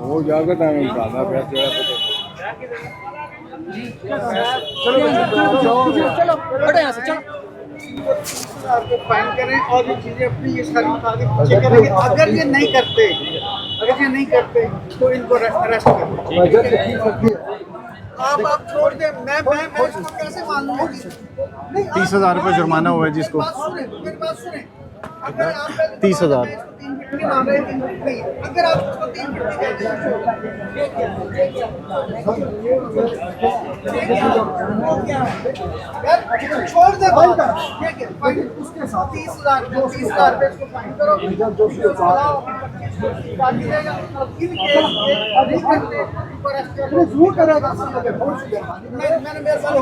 वो जाकर टाइम खाना पैसे चलो बड़े यहाँ से चलो। आपको फाइन करें और ये चीजें अपनी ये सारी आगे पीछे करेंगे। अगर ये नहीं करते तो इनको अरेस्ट करें। आप छोड़ दें। मैं इसको कैसे मानूंगा? 30,000 रुपये जुर्माना हुआ है जिसको। मेरी बात सुने। अगर आप 30,000। अगर आप उसको 3 छोड़ दे उसके साथ 30,000 रुपये इसको फाइन करो। मैंने मेरे साथ